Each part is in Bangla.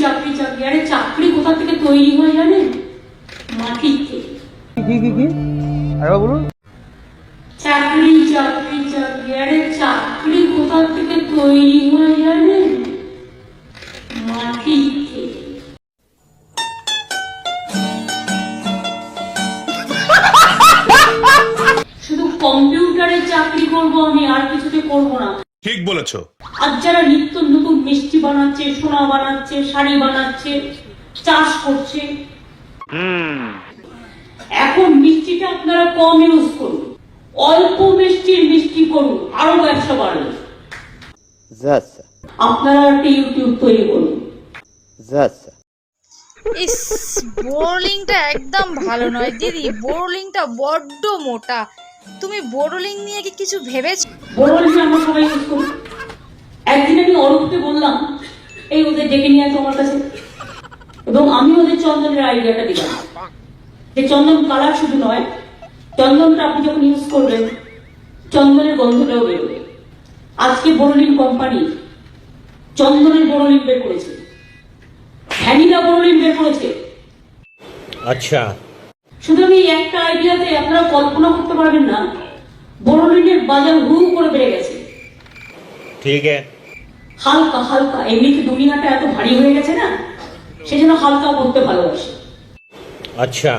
চাকরি চাকরি, আরে চাকরি কোথা থেকে তৈরি হয় জানেন? মাটির থেকে। কি আরে বলুন। চাকরি চাকরি চাকরি, আরে চাকরি কোথা থেকে তৈরি হয় জানেন? মাটির থেকে। শুধু কম্পিউটারে চাকরি করব আমি, আর কিছুতে করব না। ঠিক বলেছো। আর যারা নিত্য নতুন মিষ্টি বানাচ্ছে, সোনা বানাচ্ছে, শাড়ি বানাচ্ছে, চাষ করছে, এখন মিষ্টিটা আপনারা কম ইউজ করুন, অল্প মিষ্টির মিষ্টি করুন, আরো ব্যবসা বাড়বে। আপনারা একটা ইউটিউব তৈরি করুন। ইস, বোরলিংটা একদম ভালো নয় দিদি, বোরলিংটা বড্ড মোটা। তুমি বোরলিং নিয়ে কি কিছু ভেবেছো? বোরলিং আমরা সবাই ইউজ করি। একদিন আমি অরূপকে বললাম এই ওদের ডেকে নিয়ে আসো আমার কাছে, এবং আমি ওদের চন্দনের আইডিয়াটা দিলাম যে চন্দন কালার শুধু নয়, চন্দনটা আপনি যখন ইউজ করবেন চন্দনের গন্ধটাও বেরোবে। আজকে বোরলিন কোম্পানি চন্দনের বোরলিন বের করেছে, ভ্যানিলা বোরলিন বের করেছে। আচ্ছা, শুধু আমি একটা আইডিয়াতে আপনারা কল্পনা করতে পারবেন না বোরলিনের বাজার হু করে বেড়ে গেছে। ঠিক আছে। হালকা হালকা, এমনিতে দুনিয়াটা এত ভারী হয়ে গেছে না, সেজন্য হালকা করতে ভালোবাসে। আচ্ছা,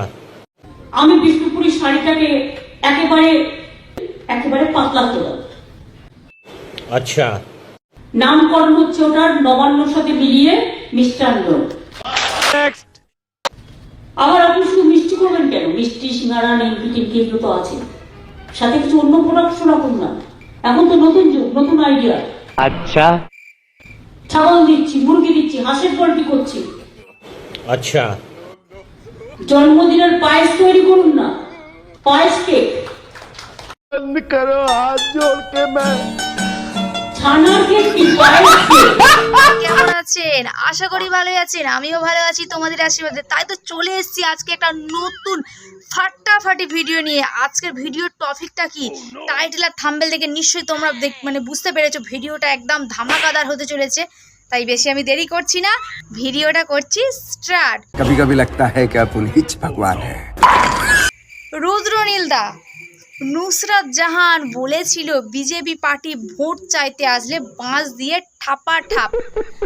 আমি বিষ্ণুপুরি শাড়িটাকে একেবারে একেবারে পাতলা করলাম। আচ্ছা, নামকরণ হচ্ছে ওটার নবান্নর সাথে মিলিয়ে মিষ্টান্ন। আবার আপনি শুধু মিষ্টি করবেন কেন? মিষ্টি, সিঙ্গারা, নিমকি টিমকি এগুলো তো আছে, সাথে কিছু অন্য প্রোডাকশন রাখুন না। এখন তো নতুন যুগ, নতুন আইডিয়া। আচ্ছা, ছাগল দিচ্ছি, মুরগি দিচ্ছি, হাঁসের পোল্ট্রি করছি। আচ্ছা, জন্মদিনের পায়েস তৈরি করুন না, পায়েস কেক। বন্ধ করো হাত জোড় কে मैं ছানার কেক কি পায়েস কেক? কেমন আছেন? আশা করি ভালোই আছেন, আমিও ভালো আছি তোমাদের আশীর্বাদে। তাই তো চলে এসেছি আজকে একটা নতুন ফাটাফাটি ভিডিও নিয়ে। আজকের ভিডিওর টপিকটা কি, টাইটেল আর থাম্বনেল দেখে নিশ্চয়ই তোমরা মানে বুঝতে পেরেছো ভিডিওটা একদম ধামাকাদার হতে চলেছে। তাই বেশি আমি দেরি করছি না, ভিডিওটা করছি স্টার্ট। कभी कभी लगता है कि पुलिस भगवान है। রুদ্রনীল দা, নুসরাত জাহান বলেছিল বিজেপি পার্টি ভোট চাইতে আসলে বাঁশ দিয়ে ঠাপা ঠাপ,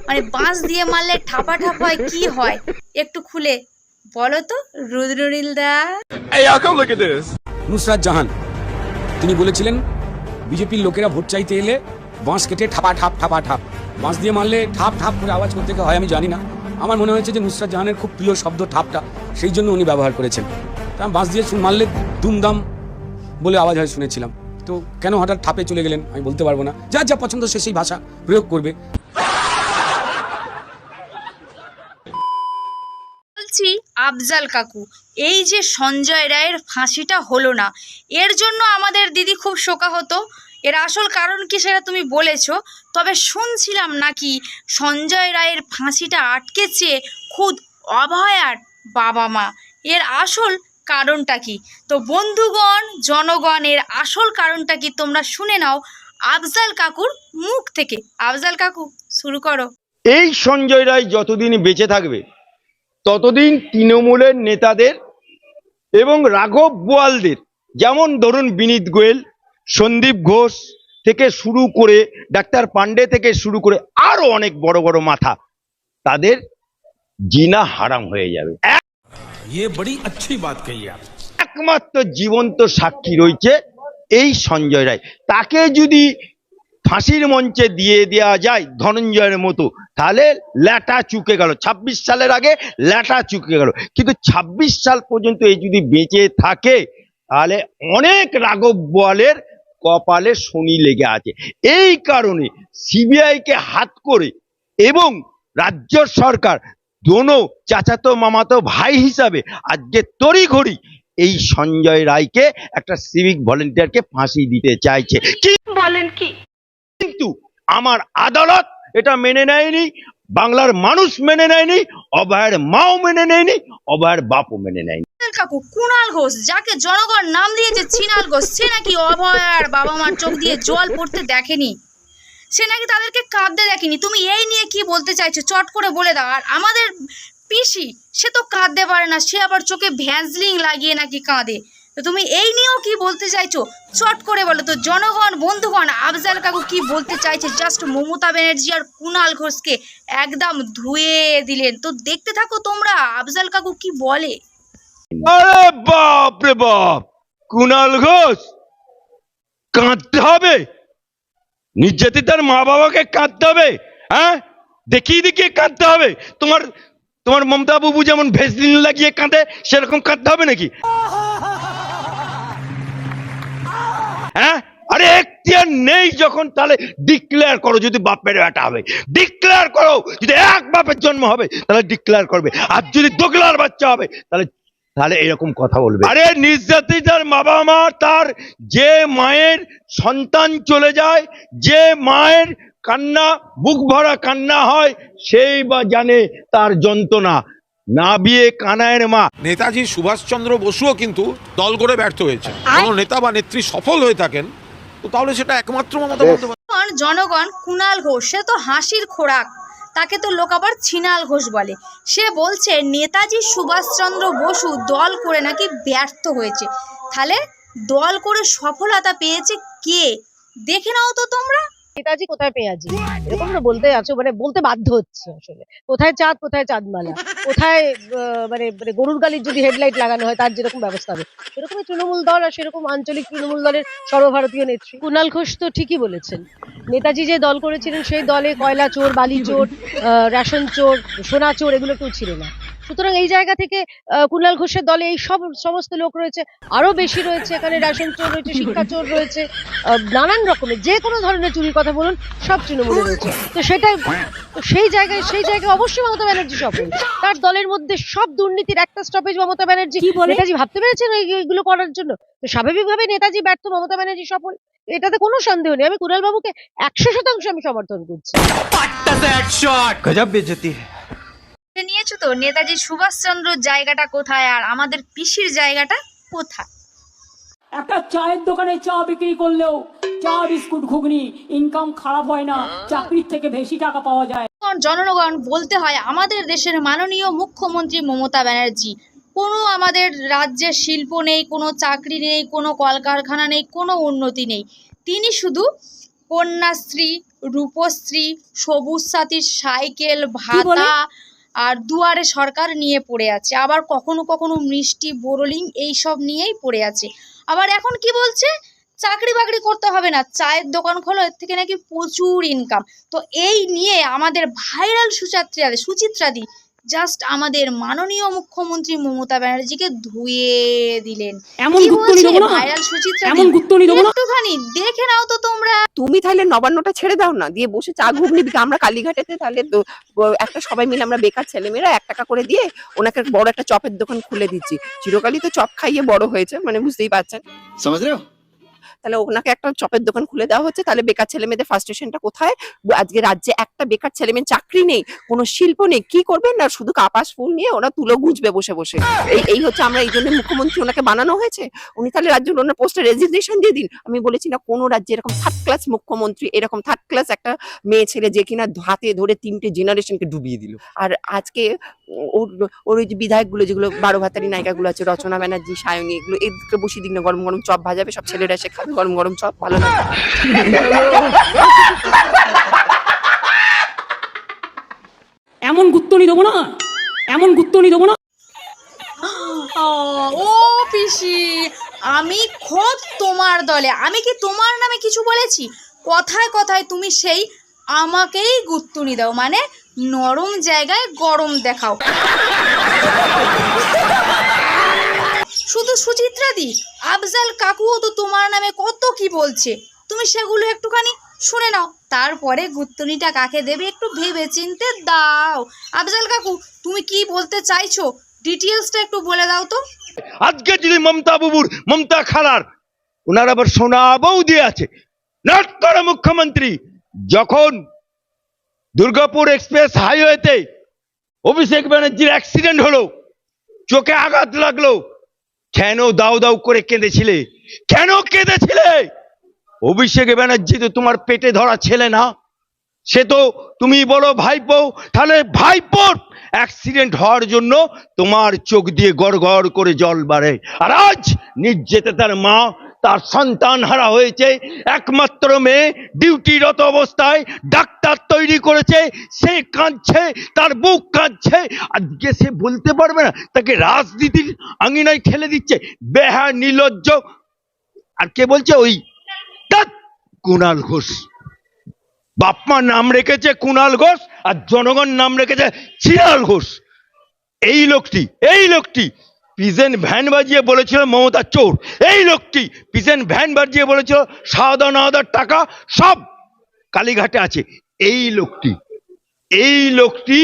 মানে বাঁশ দিয়ে মারলে ঠাপা ঠাপ হয়, কি হয় একটু খুলে বলো তো রুদ্রনীল দা। নুসরাত জাহান তিনি বলেছিলেন বিজেপির লোকেরা ভোট চাইতে এলে বাঁশ কেটে ঠাপা ঠাপ, বাঁশ দিয়ে মারলে ঠাপ ঠাপ করে আওয়াজ করতে হয় আমি জানি না। আমার মনে হয়েছে যে নুসরাত জাহানের খুব প্রিয় শব্দ ঠাপটা, সেই জন্য উনি ব্যবহার করেছেন। তা বাঁশ দিয়ে মারলে দুমদাম বলে আওয়াজ হয় শুনেছিলাম, তো কেন হঠাৎ ঠাপে চলে গেলেন আমি বলতে পারবো না। যার যা পছন্দ সে সেই ভাষা প্রয়োগ করবে। বলছি আফজাল কাকু, এই যে সঞ্জয় রায়ের ফাঁসিটা হলো না, এর জন্য আমাদের দিদি খুব শোকাহত। এর আসল কারণ কি সেটা তুমি বলেছো, তবে শুনছিলাম নাকি সঞ্জয় রায়ের ফাঁসিটা আটকেছে খুদ অভয়ার বাবা মা। এর আসল কারণটা কি? তো বন্ধুগণ, জনগণ, এর আসল কারণটা কি তোমরা শুনে নাও আফজাল কাকুর মুখ থেকে। আফজাল কাকু শুরু করো। এই সঞ্জয় রায় যতদিন বেঁচে থাকবে ততদিন তৃণমূলের নেতাদের এবং রাঘব বোয়ালদের, যেমন ধরুন বিনীত গোয়েল, সন্দীপ ঘোষ থেকে শুরু করে ডাক্তার পান্ডে থেকে শুরু করে আরো অনেক বড় বড় মাথা, তাদের জিনা হারাম হয়ে যাবে। একমাত্র জীবন্ত সাক্ষী রয়েছে এই সঞ্জয় রায়। তাকে যদি ফাঁসির মঞ্চে দিয়ে দেওয়া যায় ধনঞ্জয়ের মতো, তাহলে ল্যাটা চুকে গেল। 26 সালের আগে ল্যাটা চুকে গেল, কিন্তু 26 সাল পর্যন্ত এই যদি বেঁচে থাকে তাহলে অনেক রাঘব বোয়ালের কপালে শনি লেগে আছে। এই কারণে সিবিআই কে হাত করে এবং রাজ্য সরকার দোনো চাচাতো মামাতো ভাই হিসাবে আজকে তড়িঘড়ি এই সঞ্জয় রায়কে একটা সিভিক ভলেন্টিয়ারকে ফাঁসি দিতে চাইছে। কি বলেন? কি কিন্তু আমার আদালত এটা মেনে নেয়নি, বাংলার মানুষ মেনে নেয়নি, অভয়ের মাও মেনে নেয়নি, অভয়ের বাপও মেনে নেয়নি। কাকু, কুণাল ঘোষ যাকে জনগণ নাম দিয়েছে চিনাল ঘোষ, সে নাকি অভয়ার বাবা মার চোখ দিয়ে জল পড়তে দেখেনি। সে নাকি তাদেরকে কাঁদতে দেখেনি। তুমি এই নিয়ে কি বলতে চাইছো চট করে বলে দাও। আর আমাদের পিসি, সে তো কাঁদতে পারে না, সে আবার চোখে ভ্যাসলিন লাগিয়ে নাকি কাঁদে। তো তুমি এই নিয়েও কি বলতে চাইছো চট করে বলো তো। জনগণ, বন্ধুগণ, আফজাল কাকু কি বলতে চাইছে জাস্ট মমতা ব্যানার্জি আর কুণাল ঘোষকে একদম ধুয়ে দিলেন। তো দেখতে থাকো তোমরা আফজাল কাকু কি বলে। আরে বাপ রে বাপ, কুণাল ঘোষ কাঁদতে হবে? নির্যাতিতার মা বাবাকে কাঁদতে হবে? হ্যাঁ, দেখিয়ে দেখিয়ে কাঁদতে হবে? তোমার তোমার মমতা বাবু যেমন ভেসলিন লাগিয়ে কাঁদে সেরকম কাঁদতে হবে নাকি? হ্যাঁ, আরে এখতিয়ার নেই যখন, তাহলে ডিক্লেয়ার করো। যদি বাপের বেটা হবে ডিক্লেয়ার করো, যদি এক বাপের জন্ম হবে তাহলে ডিক্লেয়ার করবে, আর যদি দোগলার বাচ্চা হবে তাহলে তাহলে এরকম কথা বলবে। আরে নির্যাতিতার বাবা মা, তার যে মায়ের সন্তান চলে যায়, যে মায়ের কান্না, বুক ভরা কান্না হয়, সেই বা জানে তার যন্ত্রণা। না বিয়ে কানায়ের মা। নেতাজি সুভাষচন্দ্র বসুও কিন্তু দল করে ব্যর্থ হয়েছে। কোনো নেতা বা নেত্রী সফল হয়ে থাকেন তো তাহলে সেটা একমাত্র মমতা বন্দ্যোপাধ্যায়। জনগণ, কুণাল ঘোষ সে তো হাসির খোরাক, তাকে তো লোক আবার ছিনাল ঘোষ বলে। সে বলছে নেতাজি সুভাষচন্দ্র বসু দল করে নাকি ব্যর্থ হয়েছে। তাহলে দল করে সফলতা পেয়েছে কে? দেখে নাও তো তোমরা। নেতাজি কোথায় পেঁয়াজি, এরকম না বলতে আছো, মানে বলতে বাধ্য হচ্ছে আসলে। কোথায় চাঁদ, কোথায় চাঁদমালা, কোথায় মানে মানে গরুর গালির যদি হেডলাইট লাগানো হয় তার যেরকম ব্যবস্থা হবে, সেরকমই তৃণমূল দল, আর সেরকম আঞ্চলিক তৃণমূল দলের সর্বভারতীয় নেত্রী কুণাল ঘোষ তো ঠিকই বলেছেন। নেতাজি যে দল করেছিলেন সেই দলে কয়লা চোর, বালি চোর, রেশন চোর, সোনা চোর এগুলো কেউ ছিল না। সুতরাং এই জায়গা থেকে কুণাল ঘোষের দলে এই সমস্ত লোক রয়েছে, আরো বেশি রয়েছে। এখানে রেশন চোর রয়েছে, শিক্ষা চোর রয়েছে, নানান রকমের যে কোনো ধরনের চুরির কথা বলুন সব তৃণমূলে রয়েছে। তো সেটাই, সেই জায়গায় অবশ্যই মমতা ব্যানার্জি সফল। তার দলের মধ্যে সব দুর্নীতির একটা স্টপেজ মমতা ব্যানার্জি। নেতাজি ভাবতে পেরেছেন এইগুলো করার জন্য? তো স্বাভাবিকভাবে নেতাজি ব্যর্থ, মমতা ব্যানার্জি সফল, এটাতে কোনো সন্দেহ নেই। আমি কুণাল বাবুকে 100% আমি সমর্থন করছি। गजब बेइज्जती है। নিয়েছো তো নেতাজি সুভাষচন্দ্র জায়গাটা কোথায় আর আমাদের পিসির জায়গাটা কোথায়? একটা চায়ের দোকানে চা বিক্রি করলেও চা বিস্কুট ঘুগনি ইনকাম খারাপ হয় না, চাকরির থেকে বেশি টাকা পাওয়া যায়। জনগণ, বলতে হয় আমাদের দেশের মাননীয় মুখ্যমন্ত্রী মমতা ব্যানার্জি, কোনো আমাদের রাজ্যে শিল্প নেই, কোনো চাকরি নেই, কোনো কলকারখানা নেই, কোনো উন্নতি নেই। তিনি শুধু কন্যাশ্রী, রূপশ্রী, সবুজ সাথী, সাইকেল ভাতা আর দুয়ারে সরকার নিয়ে পড়ে আছে। আবার কখনো কখনো মিষ্টি, বোরলিং এইসব নিয়েই পড়ে আছে। আবার এখন কি বলছে, চাকরি বাকরি করতে হবে না, চায়ের দোকান খোলো, এর থেকে নাকি প্রচুর ইনকাম। তো এই নিয়ে আমাদের ভাইরাল সুচিত্রাদি জাস্ট আমাদের মাননীয় মুখ্যমন্ত্রী মমতা ব্যানার্জিকে ধুয়ে দিলেন। এমন গুত্তনি দেবো না, ভাইরাল সুচিত্রাদি এমন গুত্তনি দেবো না। একটুখানি দেখে নাও তো তোমরা। তুমি তাহলে নবান্নটা ছেড়ে দাও না, দিয়ে বসে চা ঘুগনি বিকে। আমরা কালীঘাটেতে তাহলে একটা সবাই মিলে আমরা বেকার ছেলেমেয়েরা 1 টাকা করে দিয়ে ওনাকে বড় একটা চপের দোকান খুলে দিচ্ছি। চিরকালই তো চপ খাইয়ে বড় হয়েছে, মানে বুঝতেই পারছেন। समझ रहे हो? তাহলে ওনাকে একটা চপের দোকান খুলে দেওয়া হচ্ছে। তাহলে বেকার ছেলে মেয়েদের ফার্স্টেশনটা কোথায়? আজকে রাজ্যে একটা বেকার ছেলে মেয়ের চাকরি নেই, কোনো শিল্প নেই, কি করবেন না, শুধু কাপাস ফুল নিয়ে ওরা তুলো গুঁজবে বসে বসে। এই হচ্ছে, আমরা এই জন্য মুখ্যমন্ত্রী ওনাকে বানানো হয়েছে। উনি তাহলে রাজ্যের ওনার পোস্টে রেজিগনেশন দিয়ে দিন। আমি বলেছি না কোনো রাজ্যে এরকম 3rd ক্লাস মুখ্যমন্ত্রী, এরকম 3rd ক্লাস একটা মেয়ে ছেলে যে কিনা হাতে ধরে 3টে জেনারেশনকে ডুবিয়ে দিল। আর আজকে ওর ওই যে বিধায়কগুলো, যেগুলো 12 ভাতারি নায়িকাগুলো আছে, রচনা ব্যানার্জি, সায়নী, এগুলো এদেরকে বসিয়ে দিন না, গরম গরম চপ ভাজাবে, সব ছেলেরা এসে খাবে গরম গরম চপ। ভালো লাগে। এমন গুত্তনি দেবো না, এমন গুত্তনি দেবো না। ও পিসি, আমি খোদ তোমার দলে, আমি কি তোমার নামে কিছু বলেছি? কথায় কথায় তুমি সেই আমাকেই গুত্তুনি দাও, মানে নরম জায়গায় গরম দেখাও। শুধু সুচিত্রাদি, আফজাল কাকুও তো তোমার নামে কত কি বলছে, তুমি সেগুলো একটুখানি শুনে নাও, তারপরে গুত্তুনিটা কাকে দেবে একটু ভেবে চিনতে দাও। আফজাল কাকু, তুমি কি বলতে চাইছো ডিটেইলসটা একটু বলে দাও তো। আজকে যদি মমতা বাবুর, মমতা খালার, ওনার আবার সোনা বৌদি আছে, নট করে মুখ্যমন্ত্রী, যখন দুর্গাপুর এক্সপ্রেস হাইওয়েতে অভিষেক ব্যানার্জির অ্যাক্সিডেন্ট হলো, চোখে আঘাত লাগলো, কেন দাউ দাউ করে কেঁদেছিলে? কেন কেঁদেছিলে? অভিষেক ব্যানার্জি তো তোমার পেটে ধরা ছেলে না। সে তো তুমি বলো ভাইপো, তাহলে ভাইপোর অ্যাক্সিডেন্ট হওয়ার জন্য তোমার চোখ দিয়ে গড় গড় করে জল বাড়ে। আর আজ নির্যাতিতার মা, তার সন্তান হারা হয়েছে, একমাত্র মেয়ে ডিউটিরত অবস্থায় ডাক্তার তৈরি করেছে, সে কাঁদছে, তার বুক কাঁদছে। আজকে সে বলতে পারবে না, তাকে রাজনীতির আঙিনায় ঠেলে দিচ্ছে, বেহা নির্লজ্জ। আর কে বলছে? ওই কুণাল ঘোষ। বাপমা নাম রেখেছে কুণাল ঘোষ, আর জনগণ নাম রেখেছে চিরাল ঘোষ। এই লোকটি পিজেন ভ্যান বাজিয়ে বলেছিল মমতা চোর। এই লোকটি পিজেন ভ্যান বাজিয়ে বলেছিল সাদা টাকা সব কালীঘাটে আছে। এই লোকটি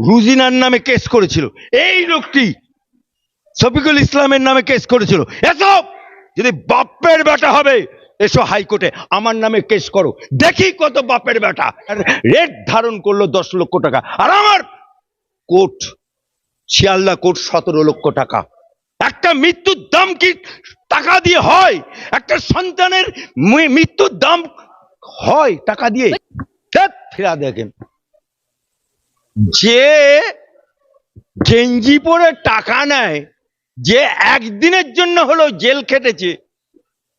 রুজিনার নামে কেস করেছিল। এই লোকটি শফিকুল ইসলামের নামে কেস করেছিল। এসব যদি বাপের বেটা হবে, এসো হাইকোর্টে আমার নামে কেস করো, দেখি কত বাপের বেটা। রেট ধারণ করলো 10 লক্ষ টাকা, আর আমার কোর্ট শিয়ালদা কোর্ট 17 লক্ষ টাকা। একটা মৃত্যুর দাম কি টাকা দিয়ে হয়? একটা সন্তানের মৃত্যুর দাম হয় টাকা দিয়ে? ফেরা দেখেন, যে গেঞ্জি পরে টাকা নেয়, যে একদিনের জন্য হলো জেল খেটেছে,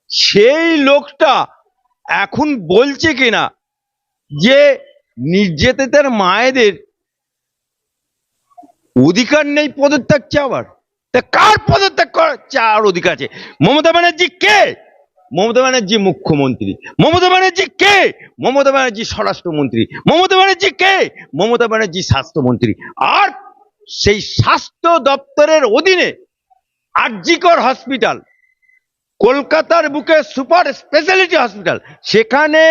সেই লোকটা এখন বলছে কিনা যে নির্যাতিতার মায়েদের অধিকার নেই পদত্যাগ চাওয়ার। তা কার পদত্যাগ চাওয়ার অধিকার আছে? মমতা ব্যানার্জি কে? মমতা ব্যানার্জি মুখ্যমন্ত্রী। মমতা ব্যানার্জি কে? মমতা ব্যানার্জি স্বরাষ্ট্রমন্ত্রী। মমতা ব্যানার্জি কে? মমতা ব্যানার্জি স্বাস্থ্যমন্ত্রী। আর সেই স্বাস্থ্য দপ্তরের অধীনে আরজিকর হসপিটাল, কলকাতার বুকে সুপার স্পেশালিটি হসপিটাল, সেখানে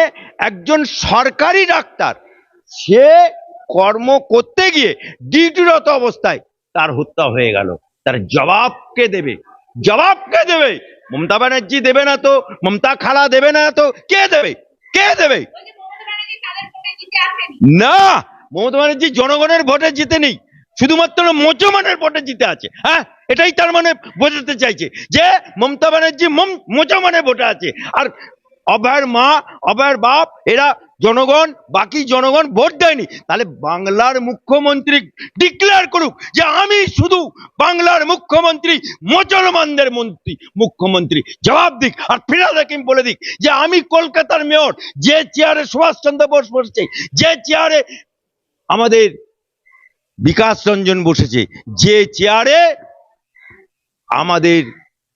একজন সরকারি ডাক্তার, সে কর্ম করতে গিয়ে ডিউটিরত অবস্থায় তার হত্যা হয়ে গেল। তার জবাব কে দেবে? মমতা ব্যানার্জি দেবে না তো? মমতা খালা দেবে না তো? কে দেবে? না, মমতা ব্যানার্জি জনগণের ভোটে জিতে নেই, শুধুমাত্র মোচমানের ভোটে জিতে আছে। হ্যাঁ, এটাই তার মানে বোঝাতে চাইছে যে মমতা ব্যানার্জি মোচমানের ভোটে আছে, আর অভয়ের মা, অভয়ের বাপ, এরা জনগণ, বাকি জনগণ ভোট দেয়নি। তাহলে বাংলার মুখ্যমন্ত্রী ডিক্লেয়ার করুক যে আমি শুধু বাংলার মুখ্যমন্ত্রী, মুসলমানদের মুখ্যমন্ত্রী, জবাব দিক। আর ফিরহাদ হাকিম বলে দিক যে আমি কলকাতার মেয়র, যে চেয়ারে সুভাষচন্দ্র বোস বসছে, যে চেয়ারে আমাদের বিকাশ রঞ্জন বসেছে, যে চেয়ারে আমাদের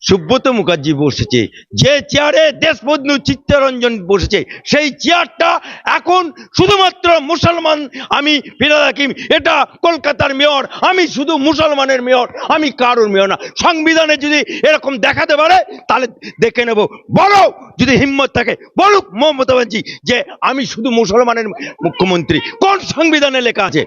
সুব্রত মুখার্জি বসেছে, যে চেয়ারে দেশবন্ধু চিত্তরঞ্জন বসেছে, সেই চেয়ারটা এখন শুধুমাত্র মুসলমান। আমি ফিরহাদ হাকিম, এটা কলকাতার মেয়র, আমি শুধু মুসলমানের মেয়র, আমি কারোর মেয়র না। সংবিধানে যদি এরকম দেখাতে পারে তাহলে দেখে নেব। বলো, যদি হিম্মত থাকে বলুক মমতা ব্যানার্জি যে আমি শুধু মুসলমানের মুখ্যমন্ত্রী। কোন সংবিধানে লেখা আছে?